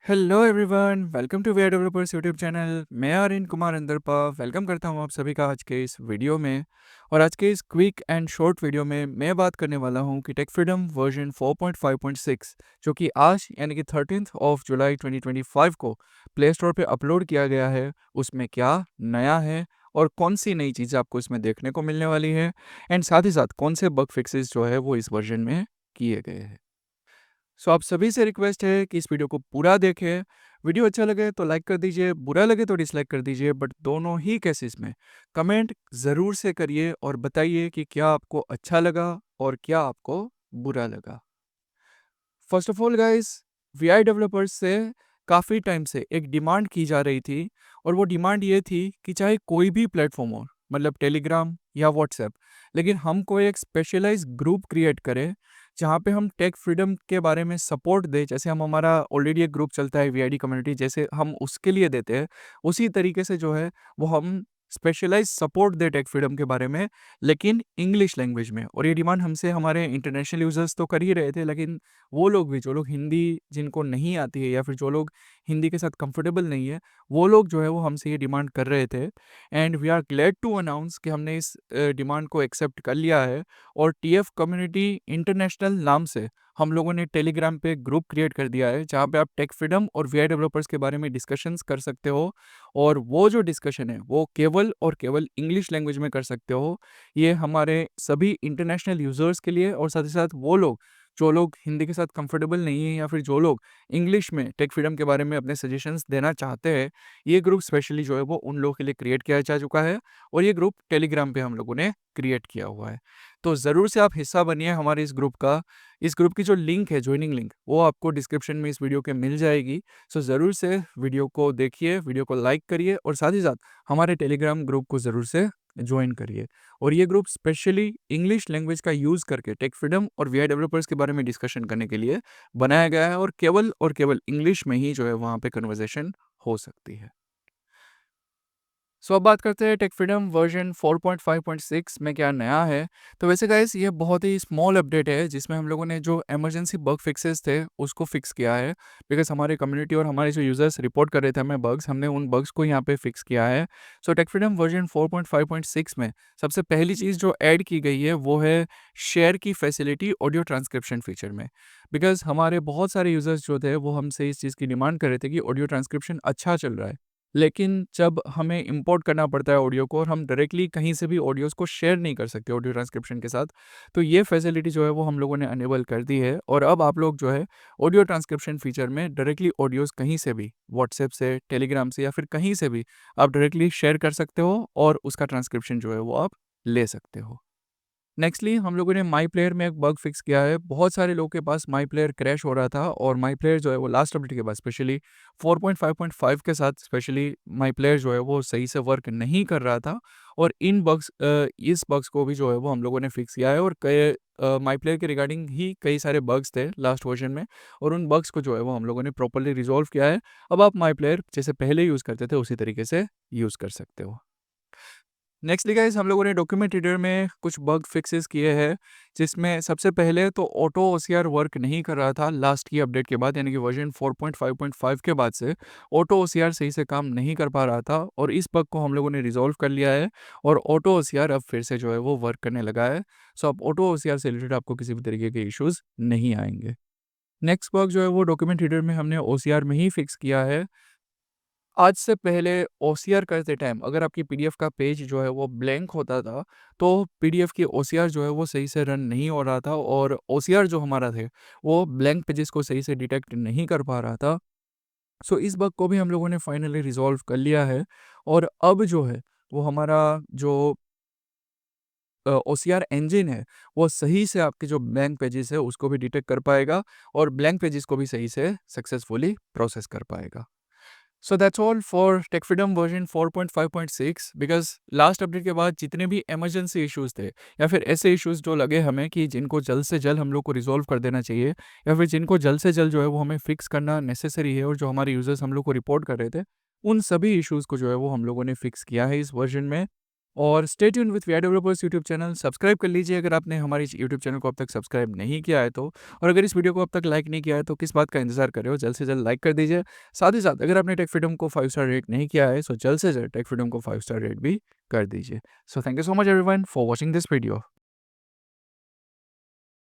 Hello everyone, welcome two way developers YouTube channel. मैं Aryan Kumar अंदरपा welcome करता हूं आप सभी का आज के इस वीडियो में। और आज के इस क्विक एंड शॉर्ट वीडियो में मैं बात करने वाला हूं कि टेक फ्रीडम वर्जन 4.5.6 जो कि आज यानी कि 13 जुलाई 2025 को प्ले स्टोर पे अपलोड किया गया है, उसमें क्या नया है और कौन सी नई चीज़ें आपको इसमें देखने को मिलने वाली है, एंड साथ ही साथ कौन से बग फिक्सेस जो है वो इस वर्जन में किए गए हैं। सो आप सभी से रिक्वेस्ट है कि इस वीडियो को पूरा देखें। वीडियो अच्छा लगे तो लाइक कर दीजिए, बुरा लगे तो डिसलाइक कर दीजिए, बट दोनों ही केसेस में कमेंट ज़रूर से करिए और बताइए कि क्या आपको अच्छा लगा और क्या आपको बुरा लगा। First of all guys, VI developers से काफ़ी टाइम से एक डिमांड की जा रही थी, और वो डिमांड ये थी कि चाहे कोई भी प्लेटफॉर्म हो, मतलब टेलीग्राम या व्हाट्सएप, लेकिन हम कोई एक स्पेशलाइज ग्रुप क्रिएट करें जहाँ पे हम टेक फ्रीडम के बारे में सपोर्ट दें। जैसे हम हमारा ऑलरेडी एक ग्रुप चलता है वीआईडी कम्युनिटी, जैसे हम उसके लिए देते हैं, उसी तरीके से जो है वो हम स्पेशलाइज सपोर्ट दे टेक फ्रीडम के बारे में, लेकिन इंग्लिश लैंग्वेज में। और ये डिमांड हमसे हमारे इंटरनेशनल यूजर्स तो कर ही रहे थे, लेकिन वो लोग भी जो लोग हिंदी जिनको नहीं आती है या फिर जो लोग हिंदी के साथ कंफर्टेबल नहीं है, वो लोग जो है वो हमसे ये डिमांड कर रहे थे। And we are glad to announce कि हमने इस डिमांड को एक्सेप्ट कर लिया है, और टीएफ कम्युनिटी इंटरनेशनल नाम से हम लोगों ने टेलीग्राम पे ग्रुप क्रिएट कर दिया है, जहाँ पे आप टेक फ्रीडम और वीआई डेवलपर्स के बारे में डिस्कशंस कर सकते हो। और वो जो डिस्कशन है वो केवल और केवल इंग्लिश लैंग्वेज में कर सकते हो। ये हमारे सभी इंटरनेशनल यूजर्स के लिए, और साथ ही साथ वो लोग जो लोग हिंदी के साथ कंफर्टेबल नहीं है या फिर जो लोग इंग्लिश में टेक फ्रीडम के बारे में अपने सजेशंस देना चाहते हैं, ये ग्रुप स्पेशली जो है वो उन लोगों के लिए क्रिएट किया जा चुका है। और ये ग्रुप टेलीग्राम पे हम लोगों ने क्रिएट किया हुआ है, तो ज़रूर से आप हिस्सा बनिए हमारे इस ग्रुप का। इस ग्रुप की जो लिंक है, ज्वाइनिंग लिंक, वो आपको डिस्क्रिप्शन में इस वीडियो के मिल जाएगी। सो ज़रूर से वीडियो को देखिए, वीडियो को लाइक करिए, और साथ ही साथ हमारे टेलीग्राम ग्रुप को ज़रूर से ज्वाइन करिए। और ये ग्रुप स्पेशली इंग्लिश लैंग्वेज का यूज़ करके टेक फ्रीडम और वीआई डेवलपर्स के बारे में डिस्कशन करने के लिए बनाया गया है, और केवल इंग्लिश में ही जो है वहाँ पे कन्वर्सेशन हो सकती है। सो अब बात करते हैं टेक फ्रीडम वर्जन 4.5.6 में क्या नया है। तो वैसे गाइस, ये बहुत ही स्मॉल अपडेट है जिसमें हम लोगों ने जो इमरजेंसी बग फिक्सेस थे उसको फिक्स किया है, बिकॉज हमारे कम्युनिटी और हमारे जो यूजर्स रिपोर्ट कर रहे थे हमें बग्स, हमने उन बग्स को यहाँ पे फिक्स किया है। सो टेक फ्रीडम वर्जन 4.5.6 में सबसे पहली चीज़ जो ऐड की गई है वो है शेयर की फैसिलिटी ऑडियो ट्रांसक्रिप्शन फीचर में। बिकॉज हमारे बहुत सारे यूजर्स जो थे वो हमसे इस चीज़ की डिमांड कर रहे थे कि ऑडियो ट्रांसक्रिप्शन अच्छा चल रहा है, लेकिन जब हमें इंपोर्ट करना पड़ता है ऑडियो को, और हम डायरेक्टली कहीं से भी ऑडियोज़ को शेयर नहीं कर सकते ऑडियो ट्रांसक्रिप्शन के साथ, तो ये फैसिलिटी जो है वो हम लोगों ने अनेबल कर दी है। और अब आप लोग जो है ऑडियो ट्रांसक्रिप्शन फीचर में डायरेक्टली ऑडियोज़ कहीं से भी, व्हाट्सएप से, टेलीग्राम से, या फिर कहीं से भी आप डायरेक्टली शेयर कर सकते हो, और उसका ट्रांसक्रिप्शन जो है वो आप ले सकते हो। नेक्स्टली हम लोगों ने माई प्लेयर में एक बग फिक्स किया है। बहुत सारे लोगों के पास माई प्लेयर क्रैश हो रहा था, और माई प्लेयर जो है वो लास्ट अपडेट के बाद स्पेशली 4.5.5 के साथ स्पेशली माई प्लेयर जो है वो सही से वर्क नहीं कर रहा था। और इस बग्स को भी जो है वो हम लोगों ने फिक्स किया है, और कई माई प्लेयर के रिगार्डिंग ही कई सारे बग्स थे लास्ट वर्जन में, और उन बग्स को जो है वो हम लोगों ने प्रॉपरली रिजॉल्व किया है। अब आप माई प्लेयर जैसे पहले यूज़ करते थे उसी तरीके से यूज़ कर सकते हो। नेक्स्टली गाइस, हम लोगों ने डॉक्यूमेंट रीडर में कुछ बग फिक्सेस किए हैं, जिसमें सबसे पहले तो ऑटो ओसीआर वर्क नहीं कर रहा था लास्ट की अपडेट के बाद, यानी कि वर्जन 4.5.5 के बाद से ऑटो ओसीआर सही से काम नहीं कर पा रहा था, और इस बग को हम लोगों ने रिजॉल्व कर लिया है, और ऑटो ओसीआर अब फिर से जो है वो वर्क करने लगा है। सो अब ऑटो ओसीआर से रिलेटेड आपको किसी भी तरीके के इश्यूज नहीं आएंगे। नेक्स्ट बग जो है वो डॉक्यूमेंट रीडर में हमने ओसीआर में ही फिक्स किया है। आज से पहले ओसीआर करते टाइम अगर आपकी पीडीएफ का पेज जो है वो ब्लैंक होता था, तो पीडीएफ की ओसीआर जो है वो सही से रन नहीं हो रहा था, और ओसीआर जो हमारा थे वो ब्लैंक पेजेस को सही से डिटेक्ट नहीं कर पा रहा था। सो इस बग को भी हम लोगों ने फाइनली रिजॉल्व कर लिया है, और अब जो है वो हमारा जो ओसीआर इंजन है वो सही से आपके जो ब्लैंक पेजेस है उसको भी डिटेक्ट कर पाएगा, और ब्लैंक पेजेस को भी सही से सक्सेसफुली प्रोसेस कर पाएगा। So that's all for Tech Freedom version 4.5.6। Because last update के बाद जितने भी इमरजेंसी इश्यूज थे, या फिर ऐसे इश्यूज जो लगे हमें कि जिनको जल्द से जल्द हम लोग को रिजॉल्व कर देना चाहिए, या फिर जिनको जल्द से जल्द जो है वो हमें फिक्स करना नेसेसरी है, और जो हमारे यूजर्स हम लोग को रिपोर्ट कर रहे थे, उन सभी इश्यूज को जो है वो हम लोगों ने फिक्स किया है इस वर्जन में। और stay tuned with VI developers YouTube channel. Subscribe कर लीजिए अगर आपने हमारे इस यूट्यूब चैनल को अब तक सब्सक्राइब नहीं किया है तो। और अगर इस वीडियो को अब तक लाइक नहीं किया है तो किस बात का इंतजार कर रहे हो, जल्द से जल्द लाइक कर दीजिए। साथ ही साथ अगर आपने टेक फ्रीडम को 5 स्टार रेट नहीं किया है तो जल्द से जल्द टेक फ्रीडम को 5 स्टार रेट भी कर दीजिए। So thank you so much everyone for watching this video.